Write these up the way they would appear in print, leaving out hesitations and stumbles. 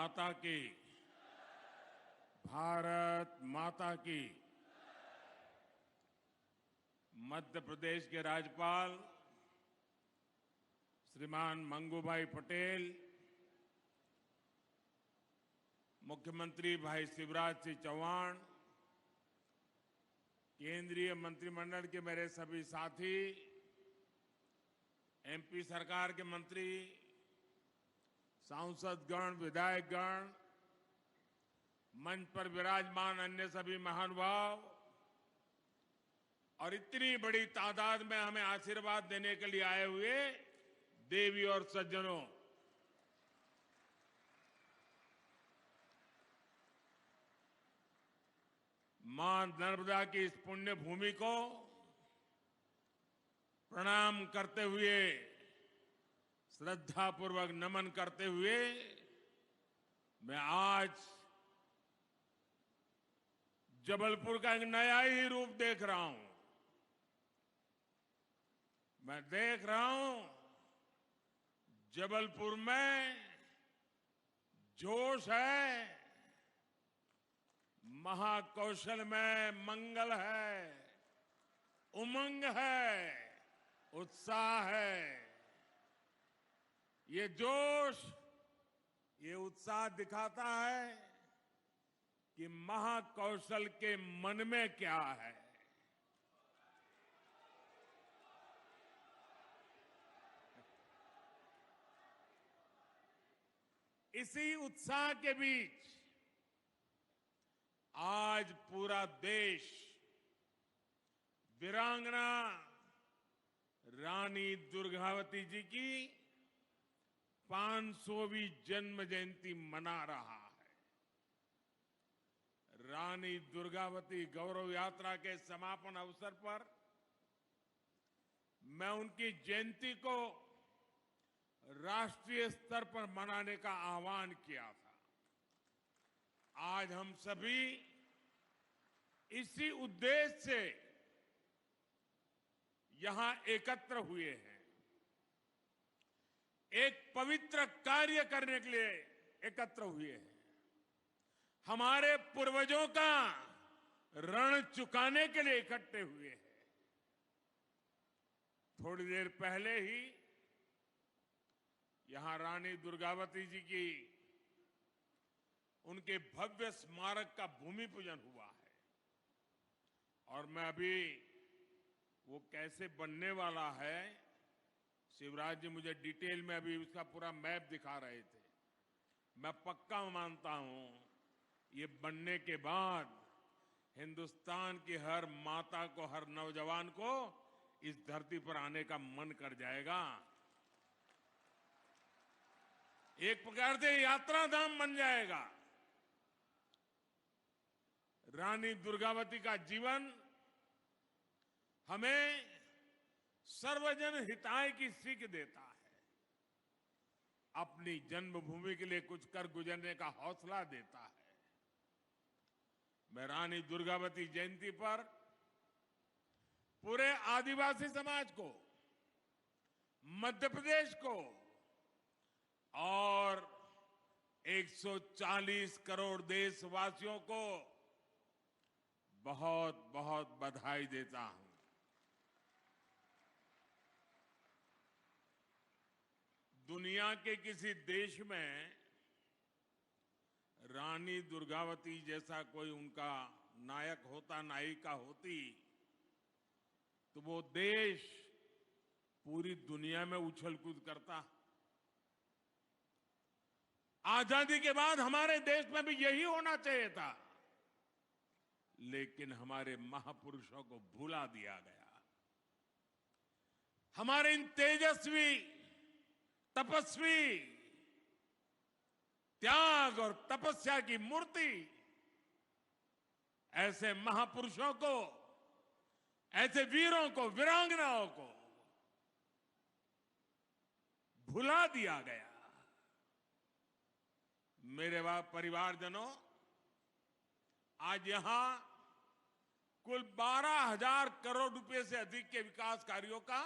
माता की, भारत माता की। मध्य प्रदेश के राज्यपाल श्रीमान मंगूभाई पटेल, मुख्यमंत्री भाई शिवराज सिंह चौहान, केंद्रीय मंत्रिमंडल के मेरे सभी साथी, एमपी सरकार के मंत्री, सांसदगण, विधायकगण, मंच पर विराजमान अन्य सभी महानुभाव और इतनी बड़ी तादाद में हमें आशीर्वाद देने के लिए आए हुए देवी और सज्जनों, मां नर्मदा की इस पुण्य भूमि को प्रणाम करते हुए, श्रद्धापूर्वक नमन करते हुए मैं आज जबलपुर का एक नया ही रूप देख रहा हूं। मैं देख रहा हूं जबलपुर में जोश है, महाकौशल में मंगल है, उमंग है, उत्साह है। ये जोश, ये उत्साह दिखाता है कि महाकौशल के मन में क्या है। इसी उत्साह के बीच आज पूरा देश वीरांगना रानी दुर्गावती जी की 500वीं जन्म जयंती मना रहा है। रानी दुर्गावती गौरव यात्रा के समापन अवसर पर मैं उनकी जयंती को राष्ट्रीय स्तर पर मनाने का आह्वान किया था। आज हम सभी इसी उद्देश्य से यहां एकत्र हुए हैं, एक पवित्र कार्य करने के लिए एकत्र हुए हैं, हमारे पूर्वजों का ऋण चुकाने के लिए इकट्ठे हुए हैं। थोड़ी देर पहले ही यहां रानी दुर्गावती जी की उनके भव्य स्मारक का भूमि पूजन हुआ है और मैं अभी वो कैसे बनने वाला है, शिवराज जी मुझे डिटेल में अभी उसका पूरा मैप दिखा रहे थे। मैं पक्का मानता हूं ये बनने के बाद हिंदुस्तान की हर माता को, हर नौजवान को इस धरती पर आने का मन कर जाएगा। एक प्रकार से यात्रा धाम बन जाएगा। रानी दुर्गावती का जीवन हमें सर्वजन हिताय की सीख देता है, अपनी जन्मभूमि के लिए कुछ कर गुजरने का हौसला देता है। मैं रानी दुर्गावती जयंती पर पूरे आदिवासी समाज को, मध्य प्रदेश को और 140 करोड़ देशवासियों को बहुत बहुत बधाई देता हूं। दुनिया के किसी देश में रानी दुर्गावती जैसा कोई उनका नायक होता, नायिका होती, तो वो देश पूरी दुनिया में उछल कूद करता। आजादी के बाद हमारे देश में भी यही होना चाहिए था, लेकिन हमारे महापुरुषों को भुला दिया गया। हमारे इन तेजस्वी, तपस्वी, त्याग और तपस्या की मूर्ति ऐसे महापुरुषों को, ऐसे वीरों को, वीरांगनाओं को भुला दिया गया। मेरे परिवारजनों, आज यहां कुल 12,000 करोड़ रुपए से अधिक के विकास कार्यों का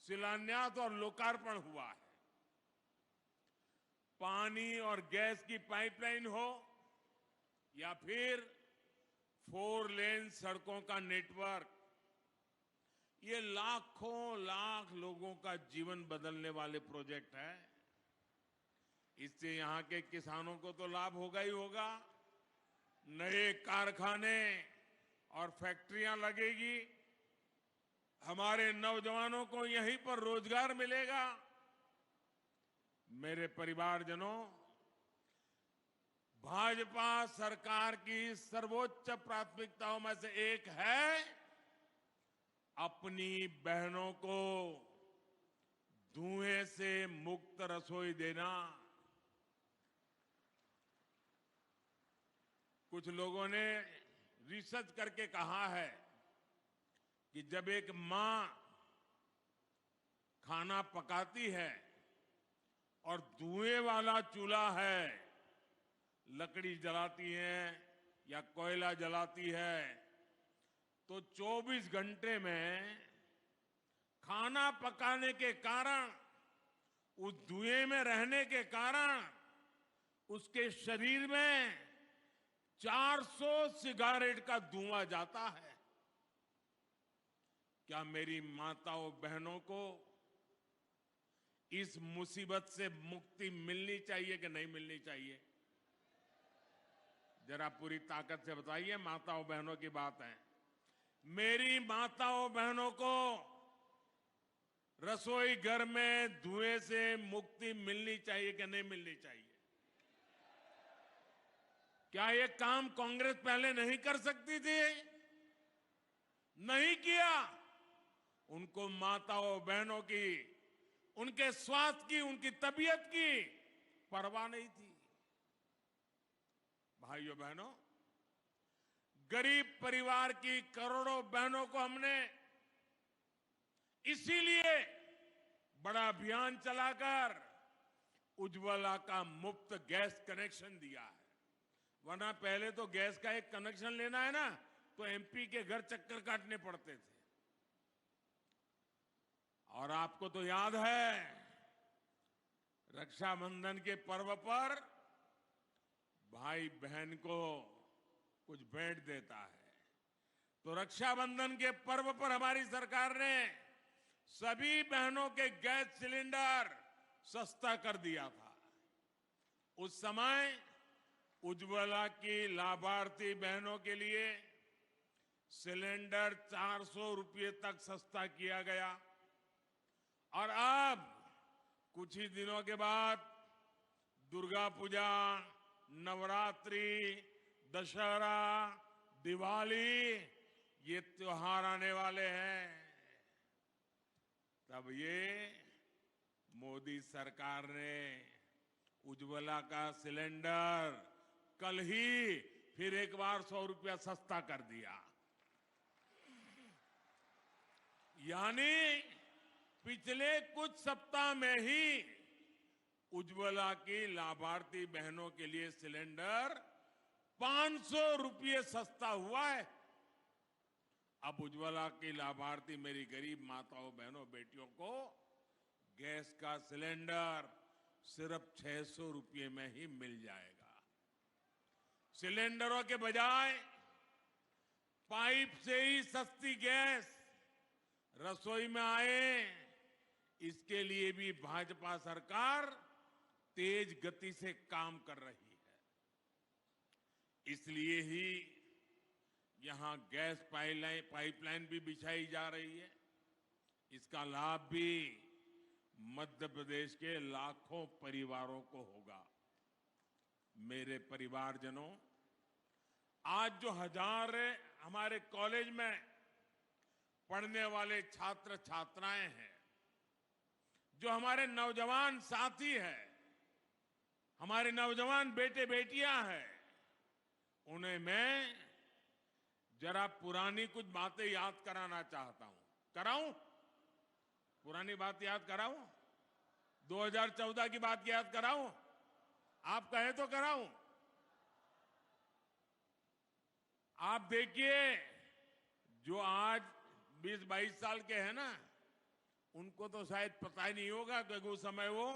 शिलान्यास और लोकार्पण हुआ है। पानी और गैस की पाइपलाइन हो या फिर 4 लेन सड़कों का नेटवर्क, ये लाखों लाख लोगों का जीवन बदलने वाले प्रोजेक्ट हैं। इससे यहां के किसानों को तो लाभ होगा ही होगा, नए कारखाने और फैक्ट्रियां लगेगी, हमारे नौजवानों को यहीं पर रोजगार मिलेगा। मेरे परिवारजनों, भाजपा सरकार की सर्वोच्च प्राथमिकताओं में से एक है अपनी बहनों को धुएं से मुक्त रसोई देना। कुछ लोगों ने रिसर्च करके कहा है कि जब एक मां खाना पकाती है और धुएं वाला चूल्हा है, लकड़ी जलाती है या कोयला जलाती है, तो 24 घंटे में खाना पकाने के कारण, उस धुएं में रहने के कारण उसके शरीर में 400 सिगारेट का धुआं जाता है। क्या मेरी माताओं बहनों को इस मुसीबत से मुक्ति मिलनी चाहिए कि नहीं मिलनी चाहिए? जरा पूरी ताकत से बताइए, माताओं बहनों की बात है। मेरी माताओं बहनों को रसोई घर में धुएं से मुक्ति मिलनी चाहिए कि नहीं मिलनी चाहिए? क्या ये काम कांग्रेस पहले नहीं कर सकती थी? नहीं किया। उनको माताओं बहनों की, उनके स्वास्थ्य की, उनकी तबीयत की परवाह नहीं थी। भाइयों बहनों, गरीब परिवार की करोड़ों बहनों को हमने इसीलिए बड़ा अभियान चलाकर उज्ज्वला का मुफ्त गैस कनेक्शन दिया है। वरना पहले तो गैस का एक कनेक्शन लेना है ना, तो एमपी के घर चक्कर काटने पड़ते थे। और आपको तो याद है, रक्षाबंधन के पर्व पर भाई बहन को कुछ भेंट देता है, तो रक्षाबंधन के पर्व पर हमारी सरकार ने सभी बहनों के गैस सिलेंडर सस्ता कर दिया था। उस समय उज्ज्वला की लाभार्थी बहनों के लिए सिलेंडर 400 रुपये तक सस्ता किया गया। और अब कुछ ही दिनों के बाद दुर्गा पूजा, नवरात्रि, दशहरा, दिवाली, ये त्योहार आने वाले हैं। तब ये मोदी सरकार ने उज्ज्वला का सिलेंडर कल ही फिर एक बार 100 रुपया सस्ता कर दिया। यानी पिछले कुछ सप्ताह में ही उज्ज्वला की लाभार्थी बहनों के लिए सिलेंडर 500 रुपये सस्ता हुआ है। अब उज्ज्वला की लाभार्थी मेरी गरीब माताओं, बहनों, बेटियों को गैस का सिलेंडर सिर्फ 600 रुपये में ही मिल जाएगा। सिलेंडरों के बजाय पाइप से ही सस्ती गैस रसोई में आए, इसके लिए भी भाजपा सरकार तेज गति से काम कर रही है। इसलिए ही यहां गैस पाइपलाइन भी बिछाई जा रही है। इसका लाभ भी मध्य प्रदेश के लाखों परिवारों को होगा। मेरे परिवारजनों, आज जो हजार हमारे कॉलेज में पढ़ने वाले छात्र छात्राएं हैं, जो हमारे नौजवान साथी हैं, हमारे नौजवान बेटे बेटियां हैं, उन्हें मैं जरा पुरानी कुछ बातें याद कराना चाहता हूं। कराऊं? पुरानी बात याद कराऊं? 2014 की बात याद कराऊं? आप कहें तो कराऊं? आप देखिए, जो आज 20-22 साल के हैं ना, उनको तो शायद पता ही नहीं होगा, क्योंकि उस समय वो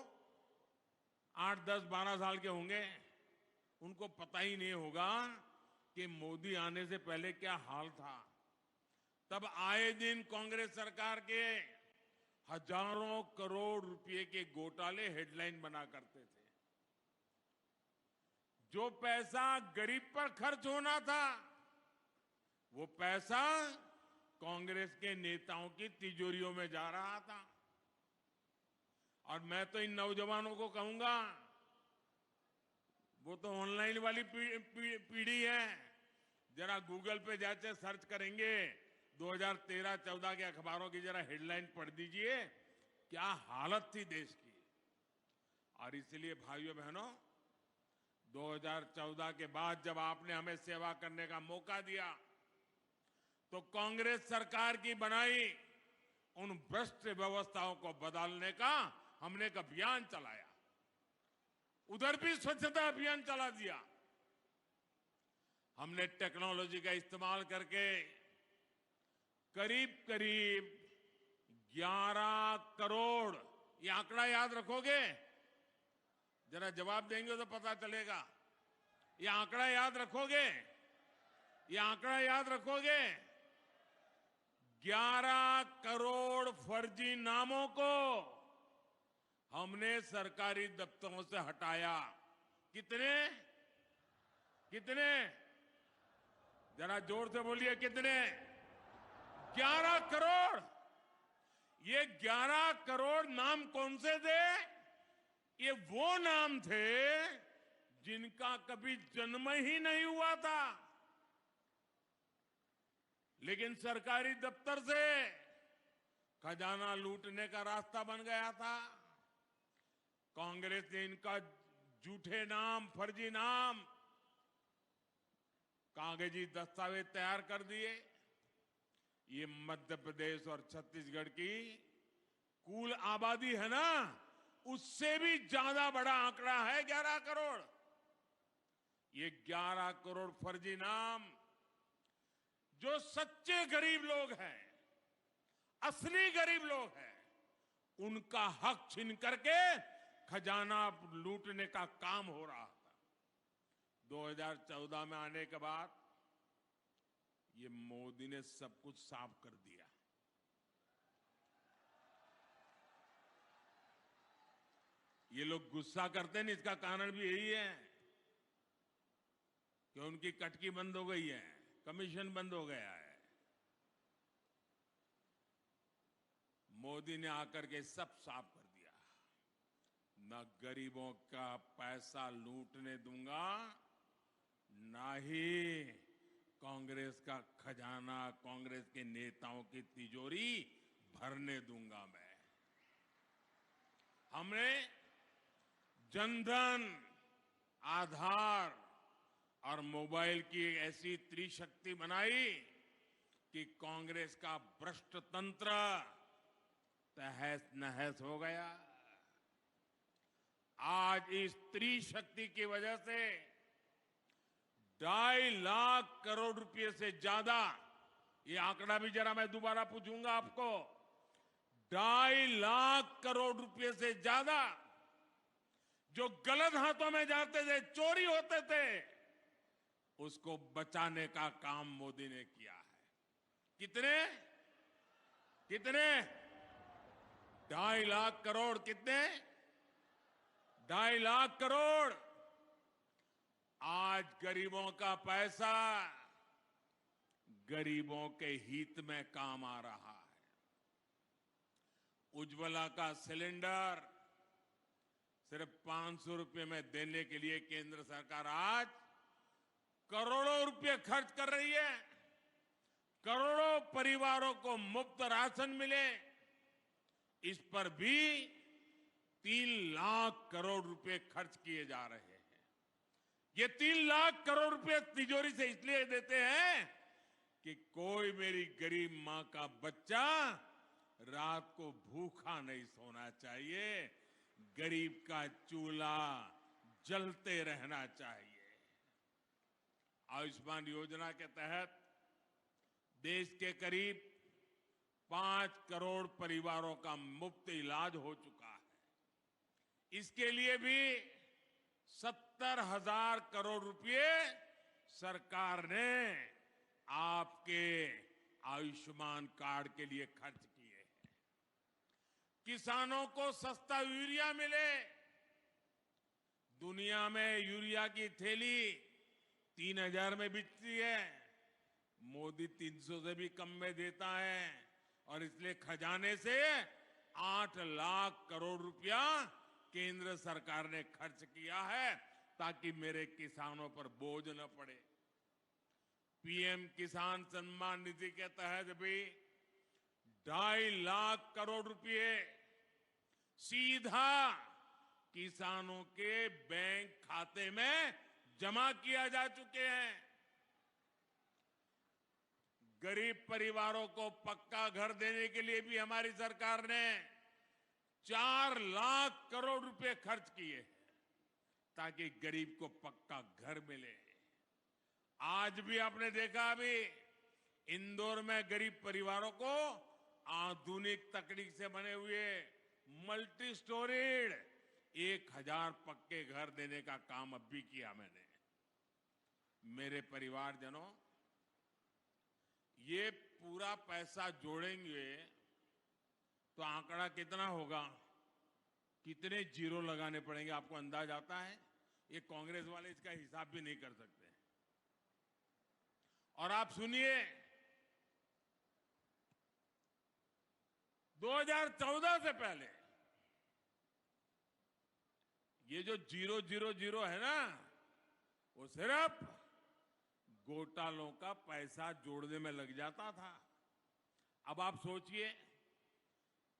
8, 10, 12 साल के होंगे, उनको पता ही नहीं होगा कि मोदी आने से पहले क्या हाल था। तब आए दिन कांग्रेस सरकार के हजारों करोड़ रुपए के घोटाले हेडलाइन बना करते थे। जो पैसा गरीब पर खर्च होना था, वो पैसा कांग्रेस के नेताओं की तिजोरियों में जा रहा था। और मैं तो इन नौजवानों को कहूंगा, वो तो ऑनलाइन वाली पीढ़ी है, जरा गूगल पे जाके सर्च करेंगे 2013-14 के अखबारों की जरा हेडलाइन पढ़ दीजिए, क्या हालत थी देश की। और इसलिए भाइयों बहनों, 2014 के बाद जब आपने हमें सेवा करने का मौका दिया, तो कांग्रेस सरकार की बनाई उन भ्रष्ट व्यवस्थाओं को बदलने का हमने एक अभियान चलाया। उधर भी स्वच्छता अभियान चला दिया। हमने टेक्नोलॉजी का इस्तेमाल करके करीब करीब 11 करोड़, ये आंकड़ा याद रखोगे? जरा जवाब देंगे तो पता चलेगा। ये आंकड़ा याद रखोगे? ये आंकड़ा याद रखोगे? 11 करोड़ फर्जी नामों को हमने सरकारी दफ्तरों से हटाया। कितने? कितने? जरा जोर से बोलिए, कितने? 11 करोड़। ये 11 करोड़ नाम कौन से थे? ये वो नाम थे जिनका कभी जन्म ही नहीं हुआ था, लेकिन सरकारी दफ्तर से खजाना लूटने का रास्ता बन गया था। कांग्रेस ने इनका झूठे नाम, फर्जी नाम, कागजी दस्तावेज तैयार कर दिए। ये मध्य प्रदेश और छत्तीसगढ़ की कुल आबादी है ना, उससे भी ज्यादा बड़ा आंकड़ा है 11 करोड़। ये 11 करोड़ फर्जी नाम, जो सच्चे गरीब लोग हैं, असली गरीब लोग हैं, उनका हक छीन करके खजाना लूटने का काम हो रहा था। 2014 में आने के बाद ये मोदी ने सब कुछ साफ कर दिया। ये लोग गुस्सा करते हैं, इसका कारण भी यही है कि उनकी कटकी बंद हो गई है, कमीशन बंद हो गया है। मोदी ने आकर के सब साफ कर दिया। न गरीबों का पैसा लूटने दूंगा, ना ही कांग्रेस का खजाना, कांग्रेस के नेताओं की तिजोरी भरने दूंगा मैं। हमने जनधन, आधार और मोबाइल की एक ऐसी त्रिशक्ति बनाई कि कांग्रेस का भ्रष्ट तंत्र तहस नहस हो गया। आज इस त्रिशक्ति की वजह से 2.5 लाख करोड़ रुपए से ज्यादा, ये आंकड़ा भी जरा मैं दोबारा पूछूंगा आपको, 2.5 लाख करोड़ रुपए से ज्यादा जो गलत हाथों में जाते थे, चोरी होते थे, उसको बचाने का काम मोदी ने किया है। कितने? कितने? 2.5 लाख करोड़। कितने? 2.5 लाख करोड़। आज गरीबों का पैसा गरीबों के हित में काम आ रहा है। उज्ज्वला का सिलेंडर सिर्फ 500 रुपए में देने के लिए केंद्र सरकार आज करोड़ों रुपए खर्च कर रही है। करोड़ों परिवारों को मुफ्त राशन मिले, इस पर भी 3 लाख करोड़ रुपए खर्च किए जा रहे हैं। ये 3 लाख करोड़ रुपए तिजोरी से इसलिए देते हैं कि कोई मेरी गरीब मां का बच्चा रात को भूखा नहीं सोना चाहिए, गरीब का चूल्हा जलते रहना चाहिए। आयुष्मान योजना के तहत देश के करीब 5 करोड़ परिवारों का मुफ्त इलाज हो चुका है। इसके लिए भी 70,000 करोड़ रुपए सरकार ने आपके आयुष्मान कार्ड के लिए खर्च किए हैं। किसानों को सस्ता यूरिया मिले। दुनिया में यूरिया की थैली 3,000 में बिकती है, मोदी 300 से भी कम में देता है और इसलिए खजाने से 8 लाख करोड़ रुपया केंद्र सरकार ने खर्च किया है ताकि मेरे किसानों पर बोझ न पड़े। पीएम किसान सम्मान निधि के तहत भी 2.5 लाख करोड़ रुपए सीधा किसानों के बैंक खाते में जमा किया जा चुके हैं। गरीब परिवारों को पक्का घर देने के लिए भी हमारी सरकार ने 4 लाख करोड़ रुपए खर्च किए ताकि गरीब को पक्का घर मिले। आज भी आपने देखा, अभी इंदौर में गरीब परिवारों को आधुनिक तकनीक से बने हुए मल्टी स्टोरीड 1,000 पक्के घर देने का काम अब भी किया मैंने। मेरे परिवारजनों, ये पूरा पैसा जोड़ेंगे तो आंकड़ा कितना होगा? कितने जीरो लगाने पड़ेंगे? आपको अंदाज आता है? ये कांग्रेस वाले इसका हिसाब भी नहीं कर सकते। और आप सुनिए, 2014 से पहले ये जो 000 है ना, वो सिर्फ घोटालों का पैसा जोड़ने में लग जाता था। अब आप सोचिए,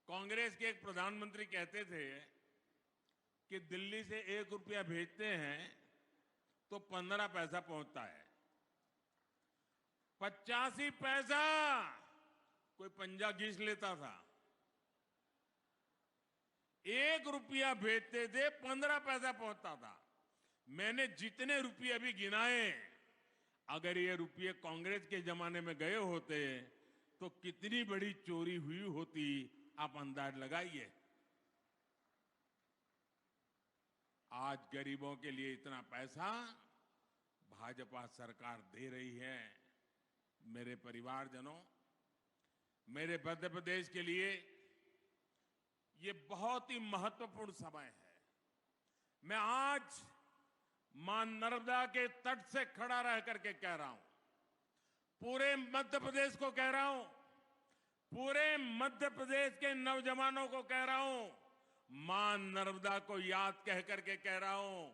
कांग्रेस के एक प्रधानमंत्री कहते थे कि दिल्ली से 1 रुपया भेजते हैं तो 15 पैसा पहुंचता है। 85 पैसा कोई पंजा घिस लेता था। 1 रुपया भेजते थे, 15 पैसा पहुंचता था। मैंने जितने रुपये अभी गिनाए, अगर ये रुपये कांग्रेस के जमाने में गए होते तो कितनी बड़ी चोरी हुई होती, आप अंदाज लगाइए। आज गरीबों के लिए इतना पैसा भाजपा सरकार दे रही है। मेरे परिवारजनों, मेरे मध्य प्रदेश के लिए ये बहुत ही महत्वपूर्ण समय है। मैं आज मां नर्मदा के तट से खड़ा रह करके कह रहा हूं, पूरे मध्य प्रदेश को कह रहा हूं, पूरे मध्य प्रदेश के नौजवानों को कह रहा हूं, मां नर्मदा को याद कह करके कह रहा हूं,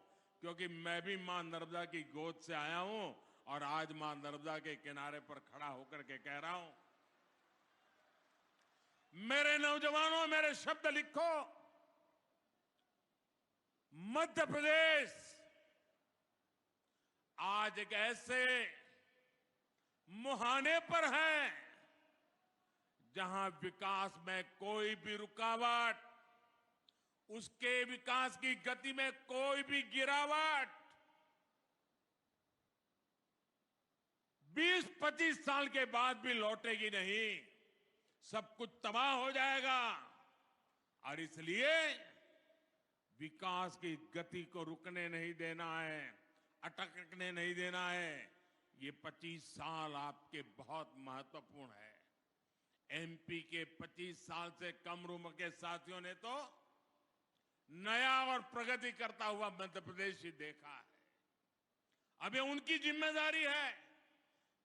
क्योंकि मैं भी मां नर्मदा की गोद से आया हूं और आज मां नर्मदा के किनारे पर खड़ा होकर के कह रहा हूं, मेरे नौजवानों, मेरे शब्द लिखो। मध्य प्रदेश आज एक ऐसे मुहाने पर है जहां विकास में कोई भी रुकावट, उसके विकास की गति में कोई भी गिरावट 20-25 साल के बाद भी लौटेगी नहीं। सब कुछ तबाह हो जाएगा। और इसलिए विकास की गति को रुकने नहीं देना है, अटकने नहीं देना है। ये 25 साल आपके बहुत महत्वपूर्ण है। एमपी के 25 साल से कम उम्र के साथियों ने तो नया और प्रगति करता हुआ मध्य प्रदेश ही देखा है। अब ये उनकी जिम्मेदारी है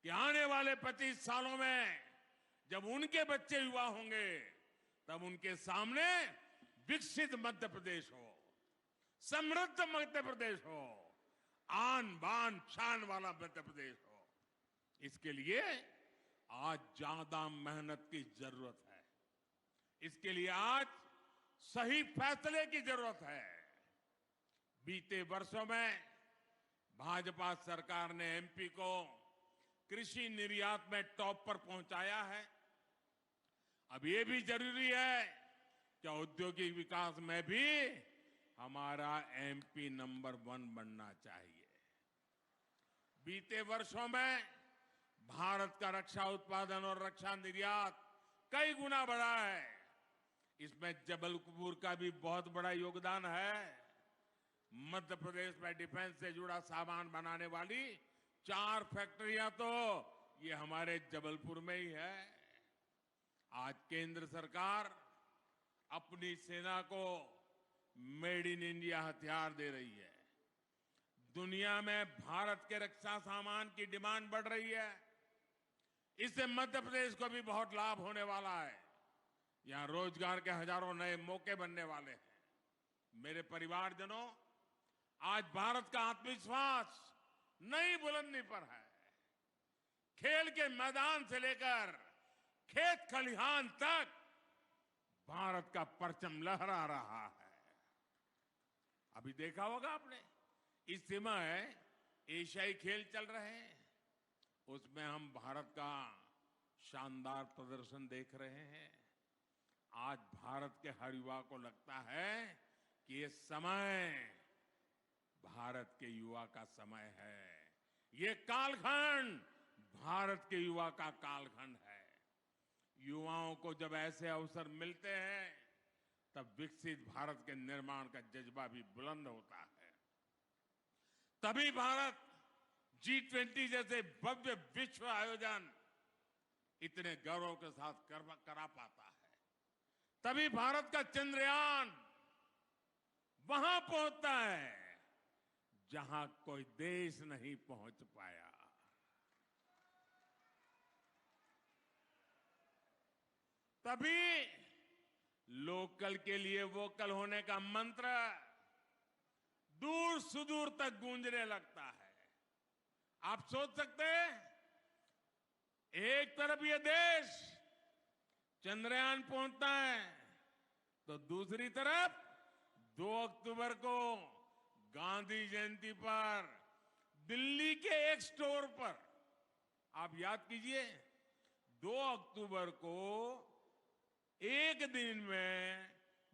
कि आने वाले 25 सालों में जब उनके बच्चे युवा होंगे, तब उनके सामने विकसित मध्य प्रदेश हो, समृद्ध मध्य प्रदेश हो, आन बान शान वाला मध्य प्रदेश हो। इसके लिए आज ज्यादा मेहनत की जरूरत है। इसके लिए आज सही फैसले की जरूरत है। बीते वर्षों में भाजपा सरकार ने एमपी को कृषि निर्यात में टॉप पर पहुंचाया है। अब ये भी जरूरी है कि औद्योगिक विकास में भी हमारा एमपी नंबर 1 बनना चाहिए। बीते वर्षों में भारत का रक्षा उत्पादन और रक्षा निर्यात कई गुना बढ़ा है। इसमें जबलपुर का भी बहुत बड़ा योगदान है। मध्य प्रदेश में डिफेंस से जुड़ा सामान बनाने वाली 4 फैक्ट्रियां तो ये हमारे जबलपुर में ही है। आज केंद्र सरकार अपनी सेना को मेड इन इंडिया हथियार दे रही है। दुनिया में भारत के रक्षा सामान की डिमांड बढ़ रही है। इससे मध्य प्रदेश को भी बहुत लाभ होने वाला है। यहां रोजगार के हजारों नए मौके बनने वाले हैं। मेरे परिवारजनों, आज भारत का आत्मविश्वास नई बुलंदी पर है। खेल के मैदान से लेकर खेत खलिहान तक भारत का परचम लहरा रहा है। अभी देखा होगा आपने, इस समय एशियाई खेल चल रहे हैं, उसमें हम भारत का शानदार प्रदर्शन देख रहे हैं। आज भारत के हर युवा को लगता है कि ये समय भारत के युवा का समय है। ये कालखंड भारत के युवा का कालखंड है। युवाओं को जब ऐसे अवसर मिलते हैं तब विकसित भारत के निर्माण का जज्बा भी बुलंद होता है। तभी भारत G20 जैसे भव्य विश्व आयोजन इतने गौरव के साथ करा पाता है। तभी भारत का चंद्रयान वहां पहुंचता है जहां कोई देश नहीं पहुंच पाया। तभी लोकल के लिए वोकल होने का मंत्र दूर सुदूर तक गूंजने लगता है। आप सोच सकते हैं, एक तरफ ये देश चंद्रयान पहुंचता है तो दूसरी तरफ 2 अक्टूबर को गांधी जयंती पर दिल्ली के एक स्टोर पर, आप याद कीजिए, 2 अक्टूबर को एक दिन में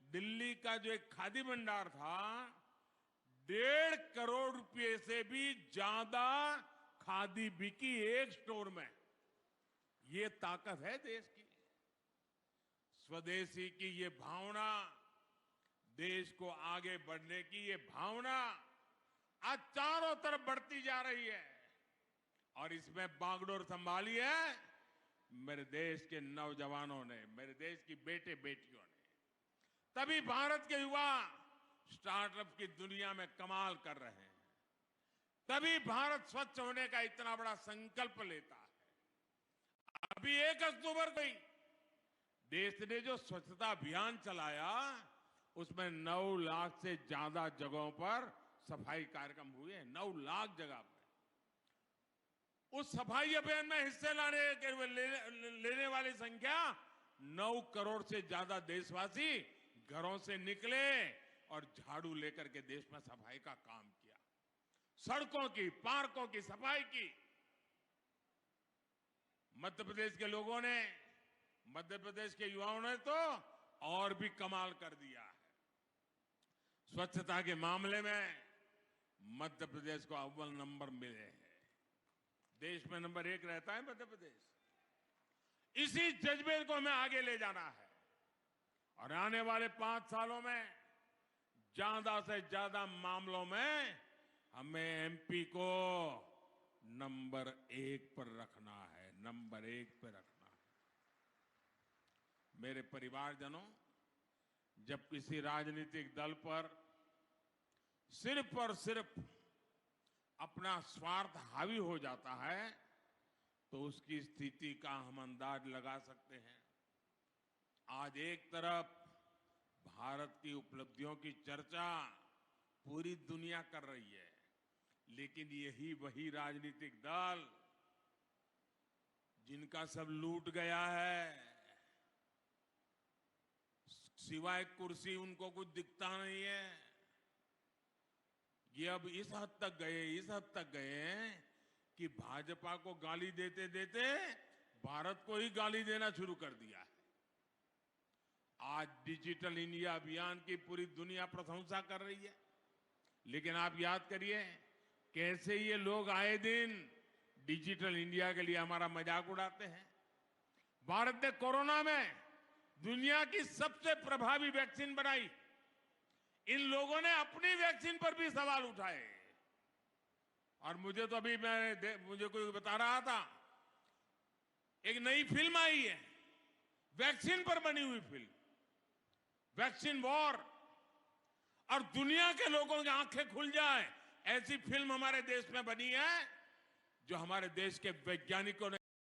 दिल्ली का जो एक खादी भंडार था, 1.5 करोड़ रुपए से भी ज्यादा खादी बिकी एक स्टोर में। ये ताकत है देश की। स्वदेशी की ये भावना, देश को आगे बढ़ने की ये भावना आज चारों तरफ बढ़ती जा रही है। और इसमें बागडोर संभाली है मेरे देश के नौजवानों ने, मेरे देश की बेटे बेटियों ने। तभी भारत के युवा स्टार्टअप की दुनिया में कमाल कर रहे हैं। तभी भारत स्वच्छ होने का इतना बड़ा संकल्प लेता है। अभी 1 अक्टूबर को ही देश ने जो स्वच्छता अभियान चलाया, उसमें 9 लाख से ज्यादा जगहों पर सफाई कार्यक्रम हुए। 9 लाख जगह पर उस सफाई अभियान में हिस्से लेने वाली संख्या 9 करोड़ से ज्यादा देशवासी घरों से निकले और झाड़ू लेकर के देश में सफाई का काम किया। सड़कों की, पार्कों की सफाई की। मध्य प्रदेश के लोगों ने, मध्य प्रदेश के युवाओं ने तो और भी कमाल कर दिया है। स्वच्छता के मामले में मध्य प्रदेश को अव्वल नंबर मिले हैं। देश में नंबर 1 रहता है मध्य प्रदेश। इसी जज्बे को हमें आगे ले जाना है और आने वाले 5 सालों में ज्यादा से ज्यादा मामलों में हमें एमपी को नंबर 1 पर रखना है, नंबर 1 पर रखना है। मेरे परिवारजनों, जब किसी राजनीतिक दल पर सिर्फ और सिर्फ अपना स्वार्थ हावी हो जाता है तो उसकी स्थिति का हम अंदाज लगा सकते हैं। आज एक तरफ भारत की उपलब्धियों की चर्चा पूरी दुनिया कर रही है, लेकिन यही वही राजनीतिक दल जिनका सब लूट गया है, सिवाय कुर्सी उनको कुछ दिखता नहीं है, ये अब इस हद तक गए कि भाजपा को गाली देते देते भारत को ही गाली देना शुरू कर दिया है। आज डिजिटल इंडिया अभियान की पूरी दुनिया प्रशंसा कर रही है, लेकिन आप याद करिए कैसे ये लोग आए दिन डिजिटल इंडिया के लिए हमारा मजाक उड़ाते हैं। भारत ने कोरोना में दुनिया की सबसे प्रभावी वैक्सीन बनाई। इन लोगों ने अपनी वैक्सीन पर भी सवाल उठाए। और मुझे तो अभी मुझे कोई बता रहा था, एक नई फिल्म आई है वैक्सीन पर बनी हुई फिल्म, वैक्सीन वॉर। और दुनिया के लोगों की आंखें खुल जाए ऐसी फिल्म हमारे देश में बनी है, जो हमारे देश के वैज्ञानिकों ने